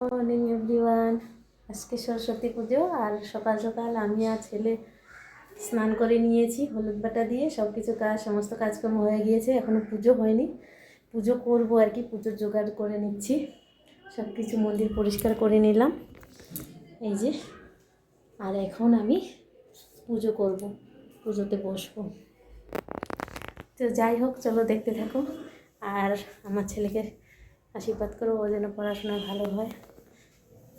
Morning everyone. আজকে সরস্বতী পুজো, আর সকাল সকাল আমি আর ছেলে স্নান করে নিয়েছি হলুদ বাটা দিয়ে। সব কিছু সমস্ত কাজকর্ম হয়ে গিয়েছে, এখনও পুজো হয়নি। পুজো করবো আর কি, পুজোর জোগাড় করে নিচ্ছি। সব কিছু মন্দির পরিষ্কার করে নিলাম, এই যে। আর এখন আমি পুজো করব, পুজোতে বসবো। তো যাই হোক, চলো দেখতে থাকো। আর আমার ছেলেকে আশীর্বাদ করো, ও যেন পড়াশোনা ভালো হয়,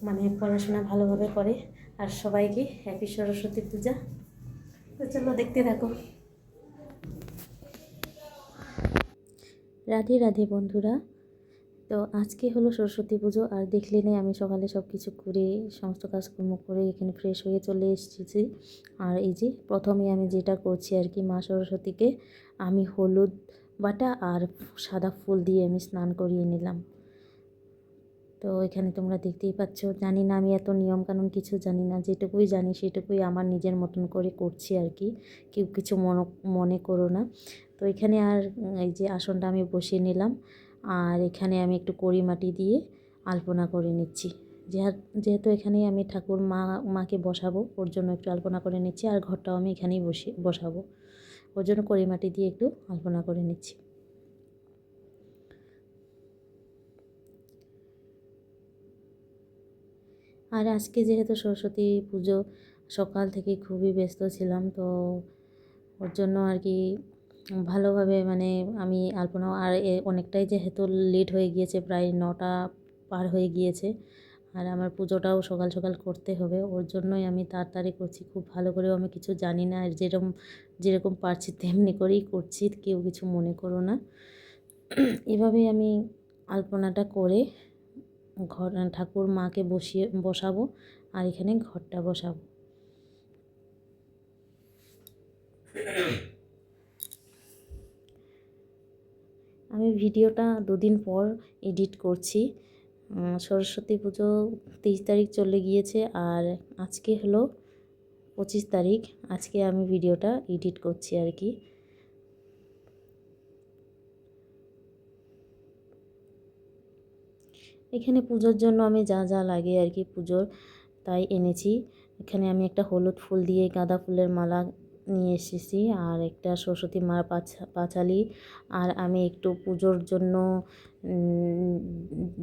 মানে পড়াশোনা ভালোভাবে করে। আর সবাইকে হ্যাপি সরস্বতী পূজা। তো চলো দেখতে থাকো। রাধে রাধে বন্ধুরা। তো আজকে হলো সরস্বতী পুজো, আর দেখলে নেই আমি সকালে সব কিছু করে সমস্ত কাজকর্ম করে এখানে ফ্রেশ হয়ে চলে এসেছি। আর এই যে প্রথমে আমি যেটা করছি আর কি, মা সরস্বতীকে আমি হলুদ বাটা আর সাদা ফুল দিয়ে আমি স্নান করিয়ে নিলাম। তো এখানে তোমরা দেখতেই পাচ্ছ। জানি না, আমি এত নিয়মকানুন কিছু জানি না, যেটুকুই জানি সেটুকুই আমার নিজের মতন করে করছি আর কি। কেউ কিছু মনে করো না। তো এখানে আর এই যে আসনটা আমি বসিয়ে নিলাম, আর এখানে আমি একটু কড়ি মাটি দিয়ে আলপনা করে নিচ্ছি। যেহেতু এখানে আমি ঠাকুর মাকে বসাবো, ওর জন্য একটু আলপনা করে নিচ্ছি। আর ঘরটাও আমি এখানেই বসাবো, ওর জন্য কড়ি মাটি দিয়ে একটু আলপনা করে নিচ্ছি। আর আজকে যেহেতু সরস্বতী পুজো, সকাল থেকে খুবই ব্যস্ত ছিলাম, তো ওর জন্য আর কি ভালোভাবে মানে আমি আলপনা, আর অনেকটাই যেহেতু লেট হয়ে গিয়েছে, প্রায় 9টা পার হয়ে গিয়েছে। আর আমার পুজোটাও সকাল সকাল করতে হবে, ওর জন্যই আমি তাড়াতাড়ি করছি। খুব ভালো করেও আমি কিছু জানি না, আর যেরকম পারছি তেমনি করেই করছি, কেউ কিছু মনে করো না। এভাবেই আমি আলপনাটা করে ঠাকুর মাকে বসাবো, আর এখানে ঘরটা বসাবো। আমি ভিডিওটা 2 দিন পর এডিট করছি। সরস্বতী পুজো 23 তারিখ চলে গিয়েছে, আর আজকে হলো 25 তারিখ। আজকে আমি ভিডিওটা এডিট করছি আর কি। এখানে পুজোর জন্য আমি যা যা লাগে আর কি পুজোর, তাই এনেছি। এখানে আমি একটা হলুদ ফুল দিয়ে গাঁদা ফুলের মালা নিয়ে এসেছি, আর একটা সরস্বতী মার পাঁচালি। আর আমি একটু পুজোর জন্য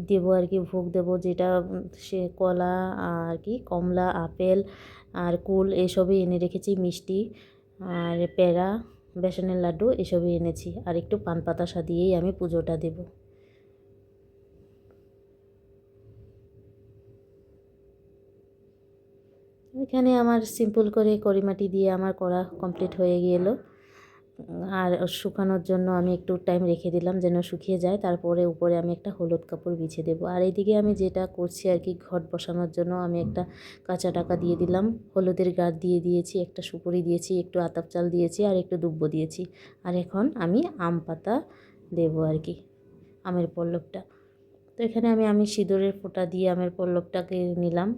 দেবো আর কি, ভোগ দেবো, যেটা সে কলা আর কি, কমলা, আপেল আর কুল এসবই এনে রেখেছি। মিষ্টি আর পেঁড়া, বেসনের লাড্ডু এসবই এনেছি। আর একটু পান পাতা সাজিয়েই আমি পুজোটা দেবো। এখানে আমার সিম্পল করে কড়িমাটি দিয়ে আমার করা কমপ্লিট হয়ে গেল। আর শুকানোর জন্য আমি একটু টাইম রেখে দিলাম যেন শুকিয়ে যায়, তারপরে উপরে আমি একটা হলুদ কাপড় বিছিয়ে দেবো। আর এইদিকে আমি যেটা করছি আর কি, ঘট বসানোর জন্য আমি একটা কাঁচা টাকা দিয়ে দিলাম, হলুদের গাঁট দিয়ে দিয়েছি, একটা সুপুরি দিয়েছি, একটু আতপ চাল দিয়েছি, আর একটু দুব্বো দিয়েছি। আর এখন আমি আম পাতা দেবো আর কি, আমের পল্লবটা। তো এখানে আমি সিঁদুরের ফোঁটা দিয়ে আমের পল্লবটাকে নিলাম।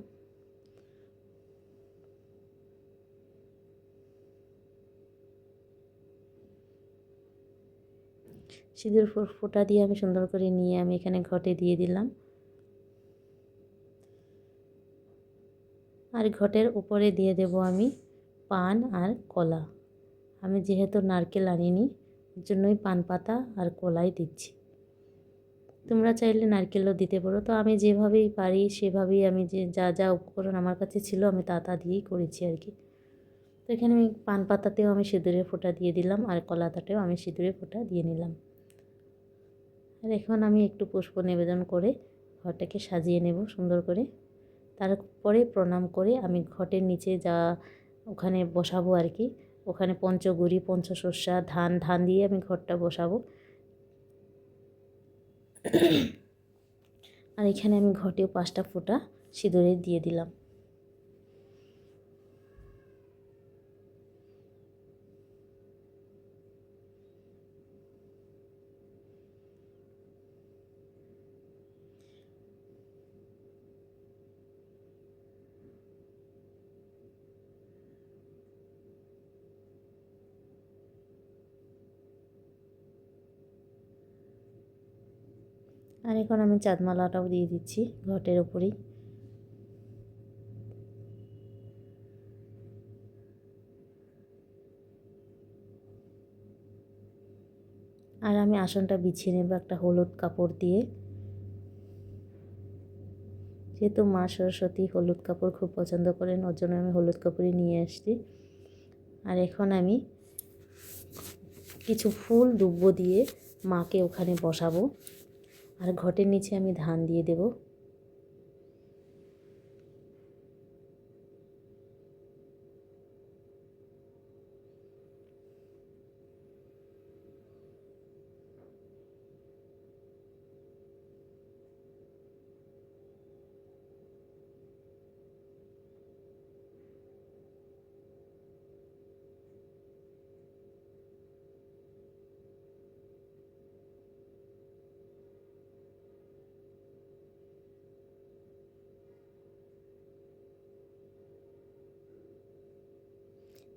সিঁদুর ফোঁটা দিয়ে আমি সুন্দর করে নিয়ে আমি এখানে ঘটে দিয়ে দিলাম। আর ঘটের উপরে দিয়ে দেব আমি পান আর কলা। আমি যেহেতু নারকেল আনিনি, ওর জন্যই পান পাতা আর কলাই দিচ্ছি। তোমরা চাইলে নারকেলও দিতে পারো। তো আমি যেভাবেই পারি সেভাবেই আমি যা যা উপকরণ আমার কাছে ছিল আমি তা দিয়েই করেছি আর কি। তো এখানে আমি পান পাতাতেও আমি সিঁদুরের ফোঁটা দিয়ে দিলাম, আর কলাটাতেও আমি সিঁদুরের ফোঁটা দিয়ে নিলাম। আর এখন আমি একটু পুষ্প নিবেদন করে ঘরটাকে সাজিয়ে নেব সুন্দর করে। তারপরে প্রণাম করে আমি ঘটের নিচে যা ওখানে বসাবো আর কি, ওখানে পঞ্চগুড়ি, পঞ্চশস্যা, ধান দিয়ে আমি ঘরটা বসাবো। আর এখানে আমি ঘটেও 5টা ফোঁটা সিঁদুরে দিয়ে দিলাম। আর এখন আমি চাঁদমালাটাও দিয়ে দিচ্ছি ঘটের উপরেই। আর আমি আসনটা বিছিয়ে নেব একটা হলুদ কাপড় দিয়ে, যেহেতু মা সরস্বতী হলুদ কাপড় খুব পছন্দ করেন, ওর জন্য আমি হলুদ কাপড়ই নিয়ে আসছি। আর এখন আমি কিছু ফুল দুব্বো দিয়ে মাকে ওখানে বসাবো, আর ঘটের নিচে আমি ধান দিয়ে দেব।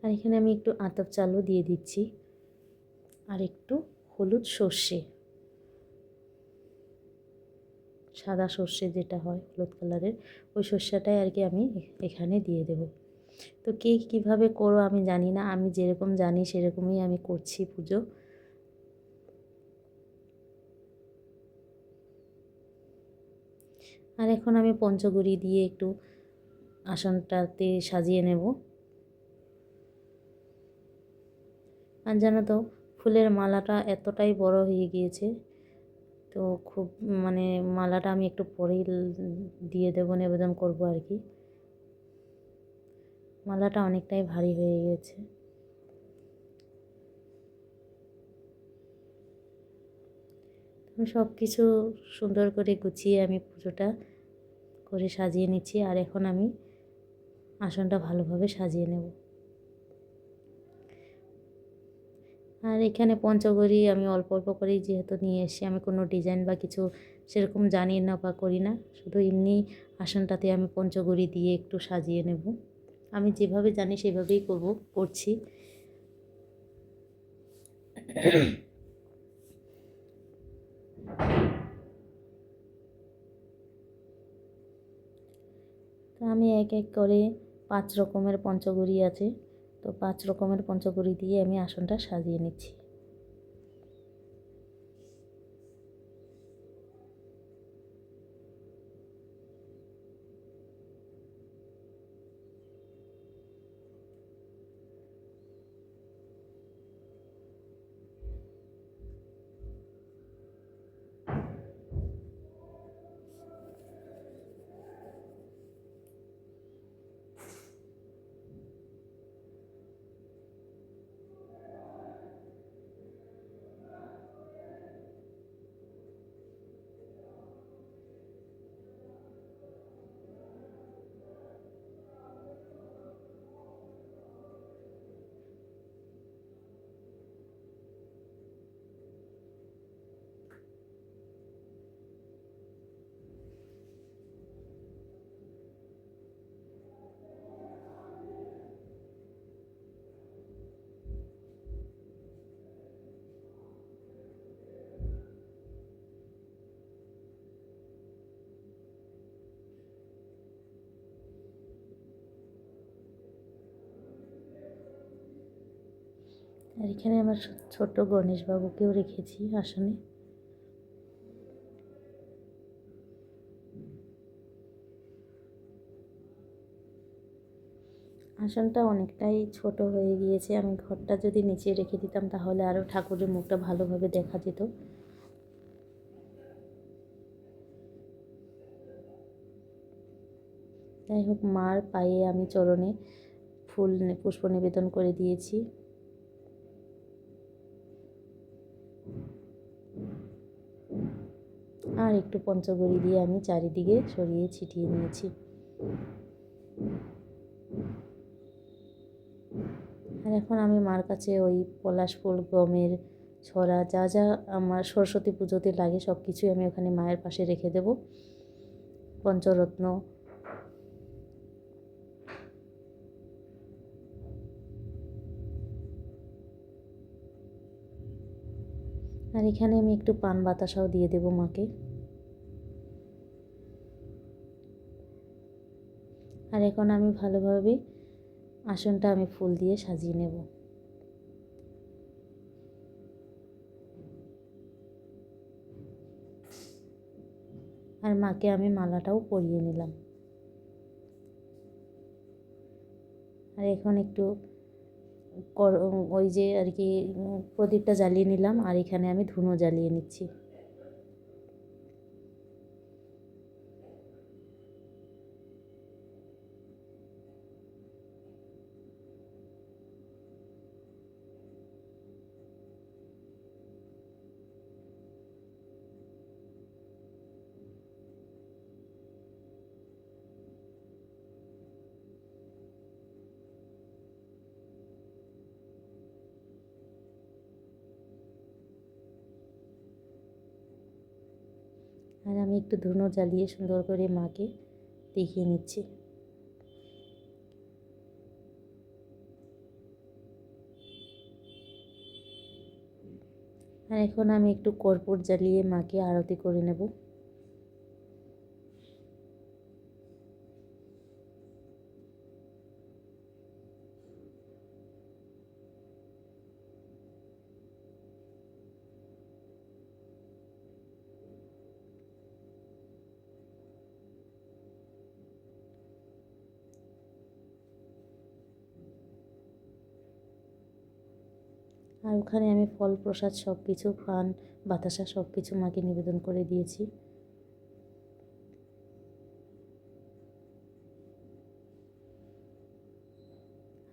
আর এখানে আমি একটু আতপ চালও দিয়ে দিচ্ছি, আর একটু হলুদ সর্ষে, সাদা সর্ষে যেটা হয় হলুদ কালারের, ওই সর্ষেটাই আর কি আমি এখানে দিয়ে দেব। তো কে কীভাবে করো আমি জানি না, আমি যেরকম জানি সেরকমই আমি করছি পুজো। আর এখন আমি পঞ্চগুড়ি দিয়ে একটু আসনটাতে সাজিয়ে নেব। আর জানো তো ফুলের মালাটা এতটাই বড় হয়ে গিয়েছে, তো খুব মানে মালাটা আমি একটু পরেই দিয়ে দেবো, নিবেদন করব আর কি। মালাটা অনেকটাই ভারী হয়ে গেছে। আমি সব কিছু সুন্দর করে গুছিয়ে আমি পুজোটা করে সাজিয়ে নিচ্ছি। আর এখন আমি আসনটা ভালোভাবে সাজিয়ে নেব। আর এখানে পঞ্চগড়ি আমি অল্প অল্প করেই যেহেতু নিয়ে এসেছি, আমি কোনো ডিজাইন বা কিছু সেরকম জানি না বা করি না, শুধু এমনি আসনটাতে আমি পঞ্চগড়ি দিয়ে একটু সাজিয়ে নেব। আমি যেভাবে জানি সেভাবেই করছি। তো আমি এক এক করে 5 রকমের পঞ্চগড়ি আছে, তো 5 রকমের পঞ্চগড়ি দিয়ে আমি আসনটা সাজিয়ে নিচ্ছি। আর এখানে আমার ছোট গণেশবাবুকেও রেখেছি আসনে। আসনটা অনেকটাই ছোট হয়ে গিয়েছে, আমি ঘরটা যদি নিচে রেখে দিতাম তাহলে আরও ঠাকুরের মুখটা ভালোভাবে দেখা যেত। যাই হোক, মার পায়ে আমি চরণে পুষ্প নিবেদন করে দিয়েছি। আর একটু পঞ্চগড়ি দিয়ে আমি চারিদিকে ছড়িয়ে ছিটিয়ে নিয়েছি। আর এখন আমি মার কাছে ওই পলাশ ফুল, গমের ছড়া, যা যা আমার সরস্বতী পুজোতে লাগে সব কিছুই আমি ওখানে মায়ের পাশে রেখে দেব। পঞ্চরত্ন, আর এখানে আমি একটু পান বাতাসাও দিয়ে দেব মাকে। আর এখন আমি ভালোভাবে আসনটা আমি ফুল দিয়ে সাজিয়ে নেব। আর মাকে আমি মালাটাও পরিয়ে নিলাম। আর এখন একটু ওই যে আর কি প্রদীপটা জ্বালিয়ে নিলাম, আর এখানে আমি ধুনো জ্বালিয়ে নিচ্ছি। আর আমি একটু ধুনো জ্বালিয়ে সুন্দর করে মাকে দেখিয়ে নিচ্ছি। আর এখন আমি একটু কর্পূর জ্বালিয়ে মাকে আরতি করে নেব। আর ওখানে আমি ফল প্রসাদ সব কিছু, পান বাতাসা সব কিছু মাকে নিবেদন করে দিয়েছি।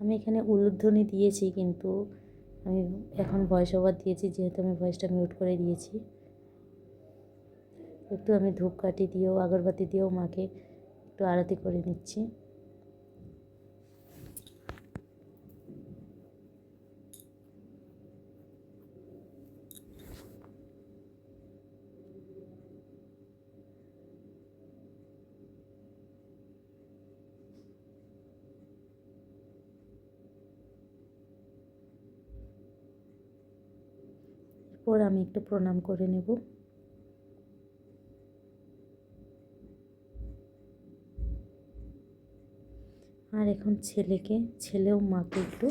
আমি এখানে উলুধ্বনি দিয়েছি, কিন্তু আমি এখন ভয়েস ওভার দিয়েছি, যেহেতু আমি ভয়েসটা মিউট করে দিয়েছি। একটু আমি ধূপকাঠি দিয়েও আগরবাতি দিয়েও মাকে একটু আরতি করে নিচ্ছি। এরপর আমি একটু প্রণাম করে নেব। আর এখন ছেলেও মাকে একটু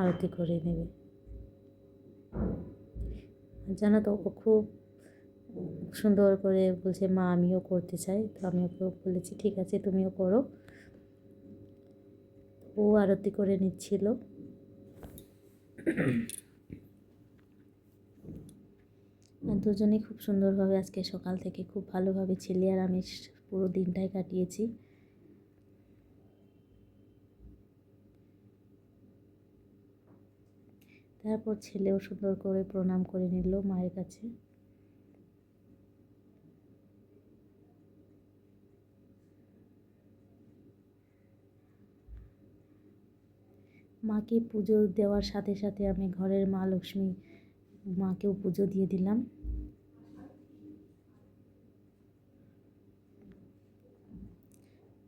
আরতি করে নেবে। জানো তো, ও খুব সুন্দর করে বলছে মা আমিও করতে চাই। তো আমি ওকে বলেছি ঠিক আছে তুমিও করো। ও আরতি করে নিচ্ছিল। আর দুজনেই খুব সুন্দরভাবে আজকে সকাল থেকে খুব ভালোভাবে ছেলে আর আমি পুরো দিনটাই কাটিয়েছি। তারপর ছেলেও সুন্দর করে প্রণাম করে নিল মায়ের কাছে। মাকে পুজো দেওয়ার সাথে সাথে আমি ঘরের মা লক্ষ্মী মাকেও পুজো দিয়ে দিলাম।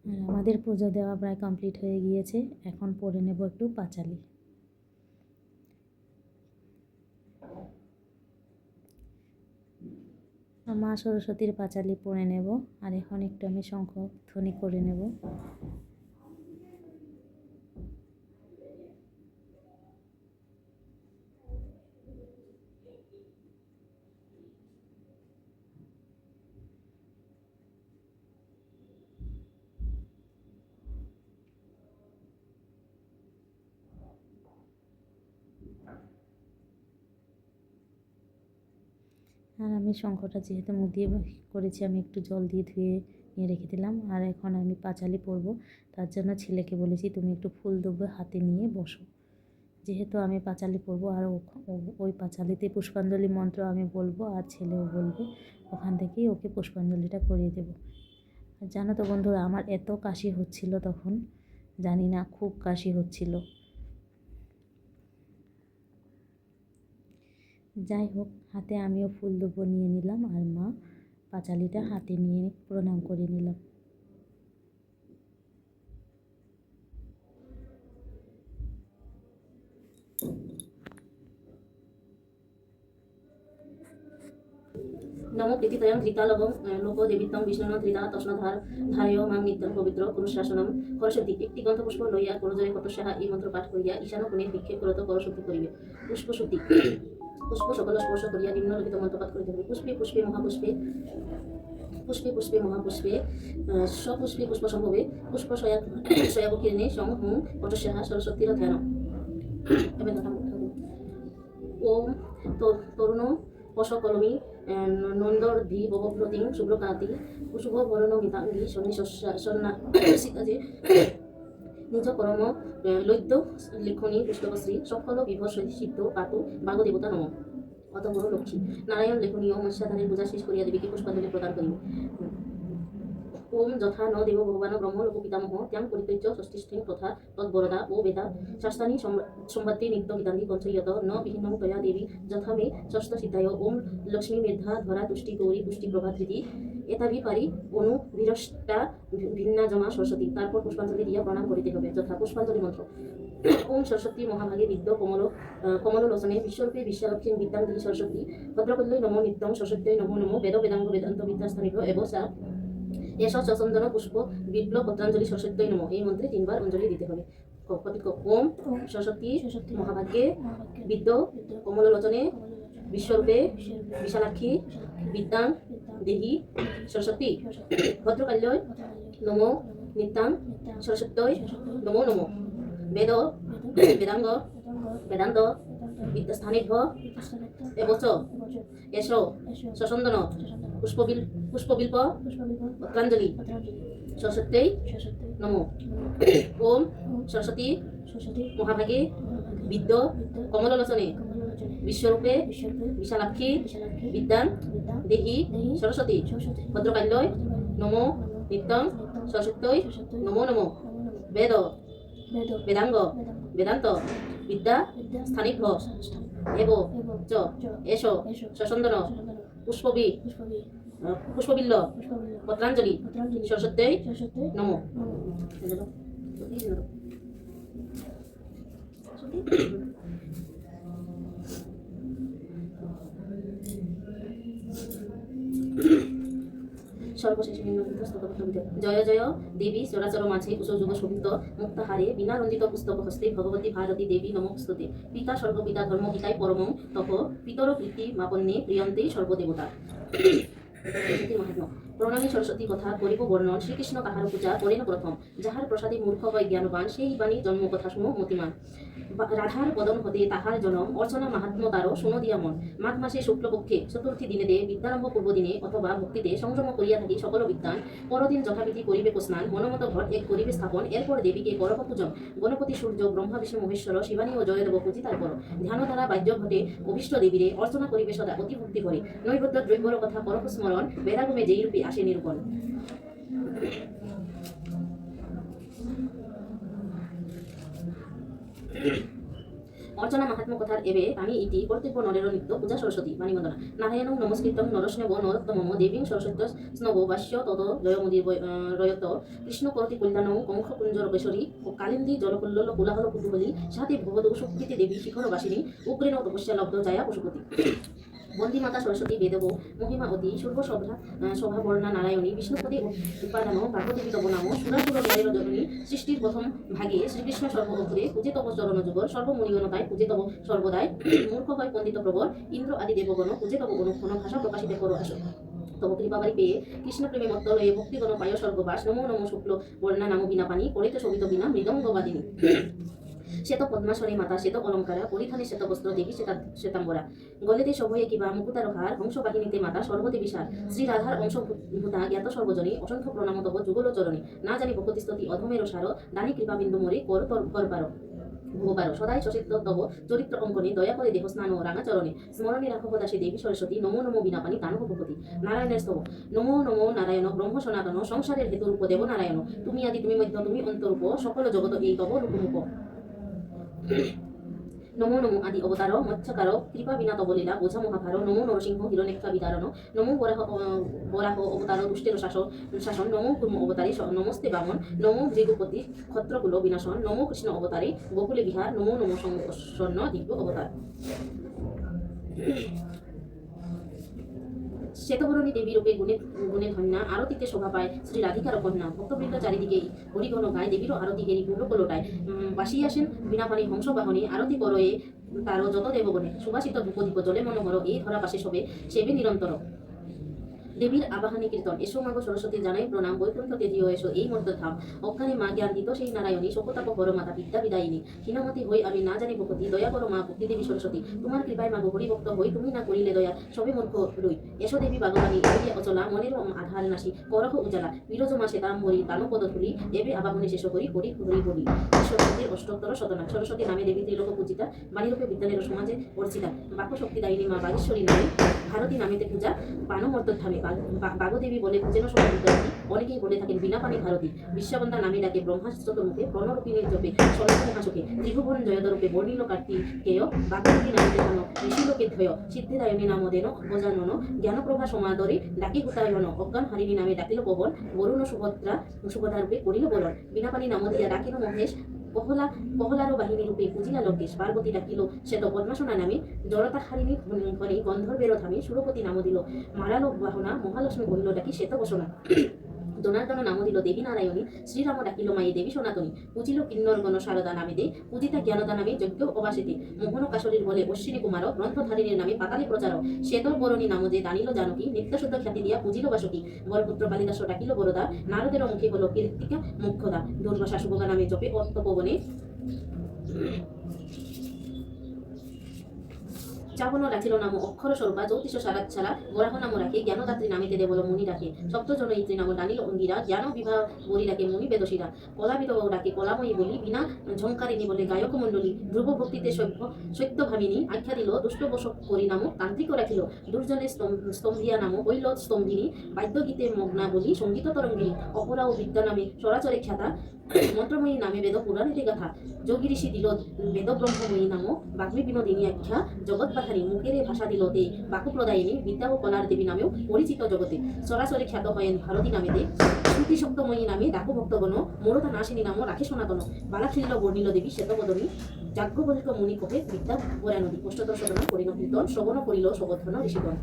আর আমাদের পুজো দেওয়া প্রায় কমপ্লিট হয়ে গিয়েছে। এখন পরে নেব একটু পাঁচালি। মা সরস্বতীর পাঁচালি পরে নেব। আর এখন একটু আমি শঙ্খ ধ্বনি করে নেব। আর আমি শঙ্খটা যেহেতু মুখ দিয়ে করেছি, আমি একটু জল দিয়ে ধুয়ে নিয়ে রেখে দিলাম। আর এখন আমি পাঁচালি পরব, তার জন্য ছেলেকে বলেছি তুমি একটু ফুল দেবো হাতে নিয়ে বসো। যেহেতু আমি পাঁচালি পরব, আর ওই পাঁচালিতে পুষ্পাঞ্জলি মন্ত্র আমি বলবো আর ছেলেও বলবে, ওখান থেকেই ওকে পুষ্পাঞ্জলিটা করিয়ে দেবো। আর জানো তো বন্ধুরা, আমার এত কাশি হচ্ছিল তখন, জানি না, খুব কাশি হচ্ছিল। যাই হোক, হাতে আমিও ফুল দেবো নিয়ে নিলাম, আর মা পাঁচালিটা হাতে নিয়ে প্রণাম করে নিলাম। নমো প্রীতিতয়ং ধৃতালবং লোক দেবিত্বং বিষ্ণুন ধৃতা তস্নধার ধারয় মাং নিত্যং পবিত্র পুরুষাসনম করস্বতী। একটি গন্ধপুষ্প লইয়া করজরে কতসাহা এই মন্ত্র পাঠ করিয়া ঈশান কোণে নিক্ষেপ করত করস্বতী করিবে। পুষ্পশুদ্ধি। পুষ্প সকল স্পর্শ করিয়া নিম্নলিখিত মন্ত্র পাঠ করিতে হবে। পুষ্পে পুষ্পে মহাপুষ্পে পুষ্পে পুষ্পে মহাপুষ্পে সপুষ্পে পুষ্প সম্ভবে পুষ্প সয়াবকিরণে সং হুং পটস্যাহা সরস্বতীর ধ্যান। এবার কথা বলতে হবে। ওম তরুণ পশকলমি নন্দর্ধি ববপ্রতিং শুভ্রকান্তি শুভ বরণ মিতাঙ্গী সন্ন্যাসিকাজে নিজ পরম লৈদ্য লেখনী পুস্তকশ্রী সকল বিভব সিদ্ধ পাতু বাগদেবতা নম। অতঃপর লক্ষ্মী নারায়ণ লেখনীয় মৎস্যাধারের পূজা শেষ করিয়া দেবীকে পুষ্পাঞ্জলি প্রদান করিব। ওম যথা ন দেব ভগবান ব্রহ্ম লোক পিতামহ ত্যাং পরিত্যজ্য ষষ্ঠীষ্ঠিং তথা তদ্বরদা ও বেদা শাস্তানি সম্বাদে নিত্য গীতান্তি পঞ্চয়ত ন বিহীনং তয়া দেবী যথা মে ষষ্ঠ সিদ্ধায়। ওম লক্ষ্মী মেধা ধরা তুষ্টি গৌরী পুষ্টি প্রভাধৃতি এতাভি পারি অনু বিরষ্টা ভিন্না জমা সরস্বতী। তারপর পুষ্পাঞ্জলি দিয়া প্রণাম করিতে হবে। যথা পুষ্পাঞ্জলি মন্ত্র। ওম সরস্বতী মহাভাগে বিদ্য কমললোচনে বিশ্বরূপে বিশ্বালক্ষ্মী বিদ্যাং দেহি সরস্বতী ভদ্রকল্যৈ নমো নিত্যং সরস্বত্যৈ নমো নমো বেদ বেদাঙ্গ বেদান্ত বিদ্যাস্থানিভ্য এব সা এস চন্দন পুষ্প বিপ্লব পত্রাঞ্জলি সরস্বত্যৈ নমঃ। এই মন্ত্রে 3 বার অঞ্জলি দিতে হবে। ওম সরস্বতী মহাভাগ্যে বিদ্য কমললোচনে বিশ্বরূপে বিশালাক্ষী বিদ্যাং দেহি সরস্বতী ভদ্রকাল্যৈ নমো নিত্যাং সরস্বত্যৈ নমো নমঃ। বেদ বেদাঙ্গ বেদান্ত বিদ্যাস্থানিভ্য এব চ এস সচন্দন পুষ্পবিল্প পত্রাঞ্জলি সরস্বত্যৈ নমঃ। ওম সরস্বতী মহাভাগে বিদ্য কমললোচনে বিশ্বরূপে বিশালাক্ষী বিদ্যাং দেহি সরস্বতী ভদ্রকাল্যৈ নমো নিত্যং সরস্বত্যৈ নমো নমঃ। বেদ বেদাঙ্গ বেদান্ত বিদ্যা স্থানিভ্য এব চ এস সচন্দন পুষ্পবিল্ল পত্রাঞ্জলি সরস্বত্যৈ নমঃ। সর্বশেষে জয় জয় দেবী চরাচর মাঝে কুশযুগ শোভিত মুক্তাহারে বিনারঞ্জিত পুস্তক হস্তে ভগবতী ভারতী দেবী নমস্তুতে। পিতা সর্বপিতা ধর্ম পিতায় পরমং তপ পিতর প্রীতি মাপন্নে প্রিয়ন্তে সর্বদেবতা। প্রণামী সরস্বতী কথা করিব বর্ণন। শ্রীকৃষ্ণ কাহার পূজা করেন প্রথম যাহার প্রসাদে মূর্খ হয় জ্ঞানবান সেই বাণী জন্ম কথা শুনো মতিমান। রাধার বদন হতে তাহার জনম অর্চনা মাহাত্ম্য তার শুনো দিয়া মন। মাঘ মাসে শুক্লপক্ষে চতুর্থী দিনে দে বিদ্যারম্ভ পূর্ব দিনে অথবা ভক্তিতে সংযম করিয়া থাকি সকল বিদ্যান। পরদিন যথাবিধি করিবে স্নান মনমত ঘট এক করিবে স্থাপন। এরপর দেবীকে করপ পূজন গণপতি সূর্য ব্রহ্মা বিষ্ণু মহেশ্বর শিবানী ও জয়দেব পূজি তারপর ধ্যান দ্বারা বাহ্য ঘটে অভীষ্ট দেবীরে অর্চনা করিবে সদা অতি ভক্তি করে। নৈবেদ্য দ্রব্যর কথা করপ স্মরণ বেদাগমে যেই রূপে আসে নিরূপণ। অর্চনা মাহাত্ম্য কথার এবে আমি ইতি কর্তব্য নরের নিত্য পূজা সরস্বতী বাণী বন্দনা। নারায়ণং নমস্কৃতং নরস্নেব নরোত্তমম দেবীং সরস্বত্য স্নব বাস্য তত জয়মুদির রয়ত কৃষ্ণ করতি কল্যাণং কংখ কুঞ্জরকেশ্বরী ও কালিন্দী জলকুল্লল কোলাহল কুতুহলী সাথে ভগবত সুকৃতি দেবী শিখরবাসিনী উগ্রেণ তপস্যা লব্ধ জায়া পশুপতি। বন্দিমাতা সরস্বতী বেদব মহিমা অতি শোভা বর্ণা নারায়ণী বিষ্ণুপদে উপাদান পার্বতী তব নাম সুরাসুর জয়ের জননী। সৃষ্টির প্রথম ভাগে শ্রীকৃষ্ণ সর্বভূরে পূজে তব চরণ যুগল সর্বমণিগণতায় পূজে তব সর্বদায়। মূর্খ হয় পণ্ডিত প্রবর ইন্দ্র আদি দেবগণ পূজে তব অনুক্ষণ ভাষা প্রকাশিত করো আস। তব কৃপাবারি পেয়ে কৃষ্ণ প্রেমে মত্ত লয়ে ভক্তিগণ পায় স্বর্গবাস। নমো নমো শুক্ল বর্ণা নাম বিনা পানি করিতে শোভিত বিনা মৃদঙ্গবাদিনী। শ্বেত পদ্মাসনে মাতা শ্বেত অলঙ্কারা পরিধানে শ্বেত বস্ত্র দেবী শ্বেতাম্বরা। গলেতে সভয়ে কিবা মুকুতার হার হংসবাহিনীতে মাতা সর্বদেবী সার। শ্রী রাধার অংশভূতা জ্ঞাত সর্বজনী অসংখ্য প্রণাম তব যুগল চরণী। না জানি ভগবতী স্তুতি অধমের সার দানি কৃপাবিন্দু মোরে কর পারো ভোপারো। সদাই সচিত্র তব চরিত্র অঙ্কনে দয়া করে দেহ স্নান রাঙা চরণে। স্মরণে রাখব দাসী দেবী সরস্বতী নমো নমো বিনাপানি দানব ভূপতি। নারায়ণের স্তব নমো নমো নারায়ণ ব্রহ্ম সনাতন সংসারের হেতুরূপ দেব নারায়ণ। তুমি আদি তুমি মধ্য তুমি অন্তরূপ সকল জগত এই তব রূপমূপ। নমো নমো আদি অবতার মৎস্যকার কৃপা বিনা তব লীলা বোঝা মহাভার। নমো নরসিংহ হিরণ্যেক্ষা বিদারণ নমো বরাহ অবতার দুষ্টের শাসন। নমো কুর্ম অবতারে নমস্তে বামন। নমো ভৃগুপতি ক্ষত্রকুল বিনাশন। নমো কৃষ্ণ অবতারে গোকুলে বিহার। নমো নমো স্বর্ণ দিব্য অবতার। শ্বেতবরণী দেবী রূপে গুণে গুণে ধন্যা আরতিতে শোভা পায় শ্রী রাধিকার কন্যা ভক্তবৃন্দ চারিদিকে হরিগণ গায় দেবীরও আরতি গেরি পূর্ণ লোটায় বাসি আসেন বিনা পানি হংস বাহনী আরতি করয়ে তারও যত দেবগণে সুবাসিত ধূপদীপ জলে মনোহর এই ধরা পাশে সবে সেবে নিরন্তর দেবীর আবাহনী কীর্তন এসো মাগো সরস্বতী জানাই প্রণাম বৈকুণ্ঠ তেজিও এসো এই মধ্য ধাম অজ্ঞানী মা জ্ঞান দিত সেই নারায়ণী শোকতাপ বড় মাতা বিদ্যা বিদায়িনী হীনমতি হই আমি না জানি ভক্তি দয়া করো মা ভক্তি দেবী সরস্বতী তোমার কৃপায় মাগো হরিভক্ত হই তুমি না করিলে দয়া সবে মূর্খ রই এসো দেবী বাগবানী এবি অচলা মনের আধার নাশি করহ উজালা বিরজ মাসে দাম হরি তানপদ ধুলি এবে আবাহনী শেষ করি হরি হরি বলি সরস্বতীর অষ্টোত্তর শতনাম সরস্বতী নামে দেবী ত্রিলোক পূজিতা বাণীরূপে বিদ্যালয়ের সমাজে অর্চিতা বাক্য শক্তিদায়িনী মা বাগেশ্বরী নামে ভারতী নামেতে পূজা বানমর্ত ধামে বাগদেবী বলে পূজেন সব বিদ্যার্থী অনেকেই বলে থাকেন বিনা পানি ভারতী বিশ্ববন্ধা নামে ডাকে ব্রহ্মাস্ত্র মুখে প্রণরূপিণীর জপে সরস্বতী মহাসুখে ত্রিভুবন জয়দরূপে বর্ণিল কার্তিকেয় বাগদেবী নামে দেখানো ঋষিলোকে ধয় সিদ্ধিদায়নী নাম দেন গজানন জ্ঞানপ্রভা সমাদরে ডাকি হুতায়ন অজ্ঞান হারিণী নামে ডাকিল পবন বরুণ সুভদ্রারূপে করিল বলন বিনা পানি নাম দিয়া ডাকিল মহেশ পহলারও বাহিনী রূপে পুজিলা লঙ্কেশ পার্বতী ডাকিল শ্বেত পদ্মাসনা নামে জড়তা হারিণী ঘনে গন্ধর্বের ধামে সুরপতি নাম দিল মারালো বাহনা মহালক্ষ্মী কহিল ডাকি শ্বেত বসনা জনার্দন নাম দিল দেবী নারায়ণী শ্রীরাম ডাকিল মায়ে দেবী সনাতনী পুজিল কিন্নরগণ শারদা নামে দে পূজিতা জ্ঞানদা নামে যজ্ঞ অবাসিতে মোহন কাশরীর বলে অশ্বিনী কুমার গ্রন্থধারিণীর নামে পাতালে প্রচার শ্বেতর বরণী নাম যে দানিল জানকী নিত্যশুদ্ধ খ্যাতি দিয়া পুজিল বাসকী বরপুত্র কালিদাস ডাকিল বরদা নারদের মুখে হল কীর্তিকা মুখ্যদা দুর্বাসা শুভগা নামে জপে অর্থপবনে চাবন রাখিল নাম অক্ষর স্বরূপা জ্যোতিষ সারাত ছাড়া বরাহ নাম রাখে জ্ঞানদাত্রী নামিতে দেবল মুনি রাখে সপ্তজন ইত্রী নাম ডানিল অঙ্গিরা জ্ঞান বিবাহ বলি ডাকে মুনি বেদশীরা কলাবিদ ডাকে কলাময়ী বলি বিনা ঝঙ্কারিনী বলে গায়ক মণ্ডলী ধ্রুব ভক্তিতে সত্যভামিনী আখ্যা দিল দুষ্টবশ করি নাম তান্ত্রিক রাখিল দুর্জনে স্তম্ভিয়া নাম হৈল স্তম্ভিনী বাদ্যগীতে মগ্না বলি সঙ্গীত তরঙ্গিনী অপরা ও বিদ্যা নামে চরাচরে খ্যাতা মন্ত্রময়ী নামে বেদ পুরাণীতে গাথা যোগী ঋষি দিল বেদ ব্রহ্মময়ী নাম বাগ্মী বিনোদিনী আখ্যা জগৎ পাথারী মুখেরে ভাষা দিল তে বাকুপ্রদায়িনী বিদ্যা ও কলার দেবী নামেও পরিচিত জগতে সরাসরি খ্যাত হয়েন ভারতী নামে দে শ্রুতি শক্তময়ী নামে ডাকু ভক্তগণ মোরতা নাশিনী নাম রাখে সনাতন বালাখিল্য বর্ণিল দেবী শ্বেতবদনী যাজ্ঞবল্ক মুনি কহে বিদ্যা বরা নদী অষ্টদশ শতনাম করিণ কীর্তন শ্রবণ করিল শবধন ঋষিগণ।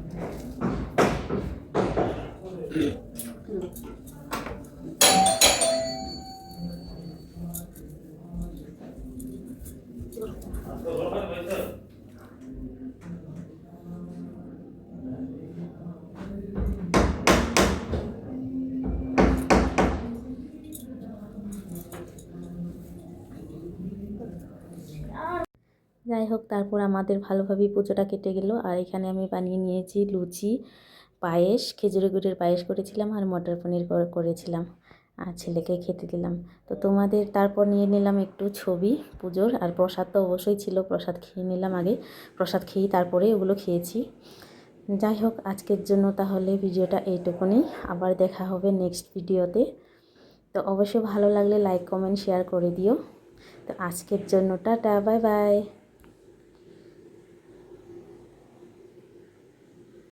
যাই হোক, তারপর আমাদের ভালোভাবেই পুজোটা কেটে গেল। আর এখানে আমি বানিয়ে নিয়েছি লুচি, পায়েস, খেজুরের গুড়ের পায়েস করেছিলাম আর মটর পনির করেছিলাম আর ছেলেকে খেতে দিলাম। তো তোমাদের তারপর নিয়ে নিলাম একটু ছবি পুজোর, আর প্রসাদ তো অবশ্যই ছিল, প্রসাদ খেয়ে নিলাম আগে, প্রসাদ খেয়েই তারপরে ওগুলো খেয়েছি। যাই হোক, আজকের জন্য তাহলে ভিডিওটা এইটুকুনি, আবার দেখা হবে নেক্সট ভিডিওতে। তো অবশ্যই ভালো লাগলে লাইক কমেন্ট শেয়ার করে দিও। তো আজকের জন্য টাটা, বাই বাই।